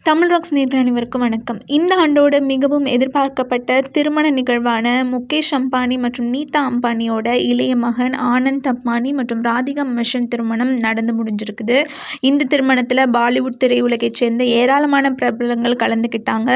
Tamil rocks நேயர்கள் அனைவருக்கும் வணக்கம். இந்த ஆண்டோட மிகவும் எதிர்பார்க்கப்பட்ட திருமண நிகழ்வான முகேஷ் அம்பானி மற்றும் நீதா அம்பானியோட இளைய மகன் ஆனந்த் அம்பானி மற்றும் ராதிகா மெர்ச்சன்ட் திருமணம் நடந்து முடிஞ்சிருக்குது. இந்த திருமணத்தில் பாலிவுட் திரையுலகைச் சேர்ந்த ஏராளமான பிரபலங்கள் கலந்துக்கிட்டாங்க.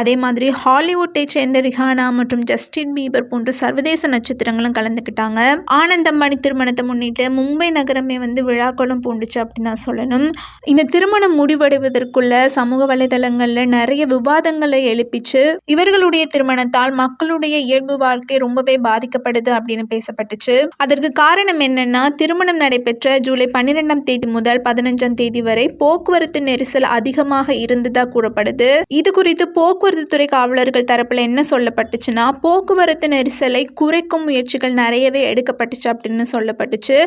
அதே மாதிரி ஹாலிவுட்டை சேர்ந்த ரிஹானா மற்றும் ஜஸ்டின் பீபர் போன்ற சர்வதேச நட்சத்திரங்களும் கலந்துக்கிட்டாங்க. ஆனந்த் அம்பானி திருமணத்தை முன்னிட்டு மும்பை நகரமே விழாக்களும் பூண்டுச்சு அப்படின்னு தான் சொல்லணும். இந்த திருமணம் முடிவடைவதற்குள்ள சமூக வலைதளங்களில் நிறைய விவாதங்களை எழுப்பிச்சு இவர்களுடைய திருமணத்தால் மக்களுடைய இயல்பு வாழ்க்கை ரொம்பவே பாதிக்கப்படுது அப்படின்னு பேசப்பட்டுச்சு. அதற்கு காரணம் என்னன்னா, திருமணம் நடைபெற்ற ஜூலை 12ஆம் தேதி முதல் 15ஆம் தேதி வரை போக்குவரத்து நெரிசல் அதிகமாக இருந்ததா கூறப்படுது. இது குறித்து போக்குவரத்து துறை காவலர்கள் தரப்புல என்ன சொல்லப்பட்டுச்சுன்னா, போக்குவரத்து நெரிசலை குறைக்கும் முயற்சிகள் நிறையவே எடுக்கப்பட்டுச்சு அப்படின்னு சொல்லப்பட்டுச்சு.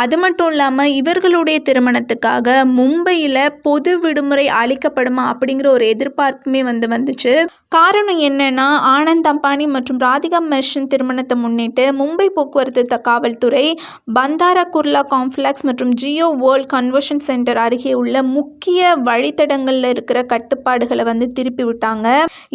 அது மட்டும் இல்லாம இவர்களுடைய திருமணத்துக்காக மும்பையில பொது விடுமுறை அளிக்கப்படுமா அப்படிங்கிற ஒரு எதிர்பார்ப்புமே வந்துச்சு. காரணம் என்னன்னா, ஆனந்த் அம்பானி மற்றும் ராதிகா மெர்ச்சன்ட் திருமணத்தை முன்னிட்டு மும்பை போக்குவரத்து காவல்துறை பந்தாரா குர்லா காம்ப்ளெக்ஸ் மற்றும் ஜியோ வேர்ல்ட் கன்வென்ஷன் சென்டர் அருகே உள்ள முக்கிய வழித்தடங்களில் இருக்கிற கட்டுப்பாடுகளை திருப்பி விட்டாங்க.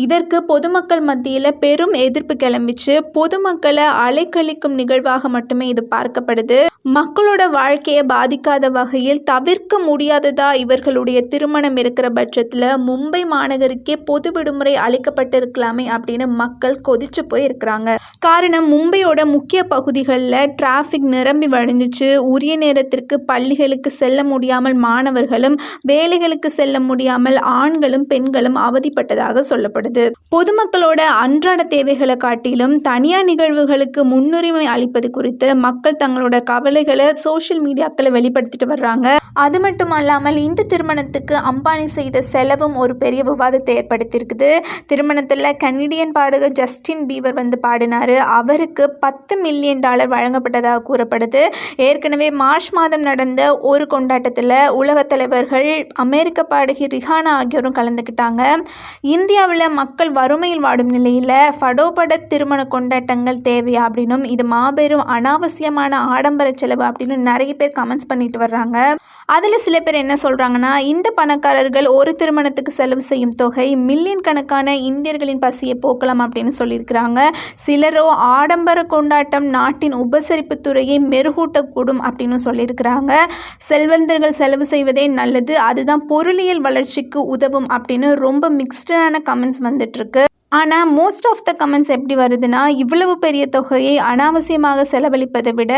இதற்கு பொதுமக்கள் மத்தியில் பெரும் எதிர்ப்பு கிளம்பிச்சு. பொதுமக்களை அலைக்கழிக்கும் நிகழ்வாக மட்டுமே இது பார்க்கப்படுது. மக்களோட வாழ்க்கையை பாதிக்காத வகையில் தவிர்க்க முடியாததா இவர்களுடைய திருமணம் இருக்கிற பட்சத்தில் மும்பை மாநகருக்கே பொது விடுமுறை அளிக்கப்பட்டிருக்கலாமே அப்படின்னு மக்கள் கொதிச்சு போயிருக்கிறாங்க. காரணம், மும்பையோட முக்கிய பகுதிகளில் டிராஃபிக் நிரம்பி வழிஞ்சிச்சு. உரிய நேரத்திற்கு பள்ளிகளுக்கு செல்ல முடியாமல் மாணவர்களும், வேலைகளுக்கு செல்ல முடியாமல் ஆண்களும் பெண்களும் அவதிப்பட்டதாக சொல்லப்படுது. பொதுமக்களோட அன்றாட தேவைகளை காட்டிலும் தனியார் நிகழ்வுகளுக்கு முன்னுரிமை அளிப்பது குறித்து மக்கள் தங்களோட கவலைகளை சோஷியல் மீடியாக்களை வெளிப்படுத்திட்டு வர்றாங்க. அது மட்டும் அல்லாமல் இந்த திருமணத்துக்கு அம்பானி செய்த செலவும் ஒரு பெரிய விவாதத்தை ஏற்படுத்தியிருக்குது. திருமணத்தில் கனடியன் பாடகர் ஜஸ்டின் பீபர் பாடினார். அவருக்கு $10 மில்லியன் வழங்கப்பட்டதாக கூறப்படுது. ஏற்கனவே மார்ச் மாதம் நடந்த ஒரு கொண்டாட்டத்தில் உலகத் தலைவர்கள், அமெரிக்க பாடகி ரிஹானா ஆகியோரும் கலந்துக்கிட்டாங்க. இந்தியாவில் மக்கள் வறுமையில் வாடும் நிலையில் படோபட திருமண கொண்டாட்டங்கள் தேவையா அப்படின்னும், இது மாபெரும் அனாவசியமான ஆடம்பர செலவு அப்படின்னு நிறைய பேர் கமெண்ட்ஸ் பண்ணிட்டு வர்றாங்க. அதில் சில பேர் என்ன சொல்கிறாங்கன்னா, இந்த பணக்காரர்கள் ஒரு திருமணத்துக்கு செலவு செய்யும் தொகை மில்லியன் கணக்கான இந்தியர்களின் பசியை போக்கலாம் அப்படின்னு சொல்லியிருக்கிறாங்க. சிலரோ ஆடம்பர கொண்டாட்டம் நாட்டின் உபசரிப்பு துறையை மெருகூட்டக்கூடும் அப்படின்னு சொல்லியிருக்கிறாங்க. செல்வந்தர்கள் செலவு செய்வதே நல்லது, அதுதான் பொருளியல் வளர்ச்சிக்கு உதவும் அப்படின்னு ரொம்ப மிக்ஸ்டான கமெண்ட்ஸ் வந்துட்டுருக்கு. ஆனால் மோஸ்ட் ஆஃப் த கமெண்ட்ஸ் எப்படி வருதுன்னா, இவ்வளவு பெரிய தொகையை அனாவசியமாக செலவழிப்பதை விட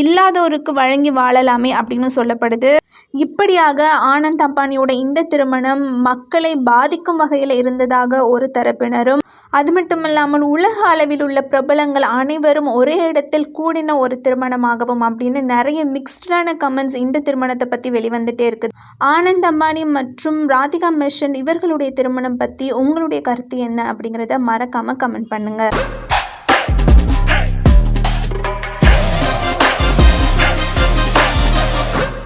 இல்லாதோருக்கு வழங்கி வாழலாமே அப்படின்னு சொல்லப்படுது. இப்படியாக ஆனந்த் அம்பானியோட இந்த திருமணம் மக்களை பாதிக்கும் வகையில் இருந்ததாக ஒரு தரப்பினரும், அது மட்டுமில்லாமல் உலக அளவில் உள்ள பிரபலங்கள் அனைவரும் ஒரே இடத்தில் கூடின ஒரு திருமணமாகவும் அப்படின்னு நிறைய மிக்ஸ்டான கமெண்ட்ஸ் இந்த திருமணத்தை பற்றி வெளிவந்துட்டே இருக்குது. ஆனந்த் அம்பானி மற்றும் ராதிகா மெர்ச்சன்ட் இவர்களுடைய திருமணம் பற்றி உங்களுடைய கருத்து என்ன அப்படிங்கிறத மறக்காமல் கமெண்ட் பண்ணுங்கள்.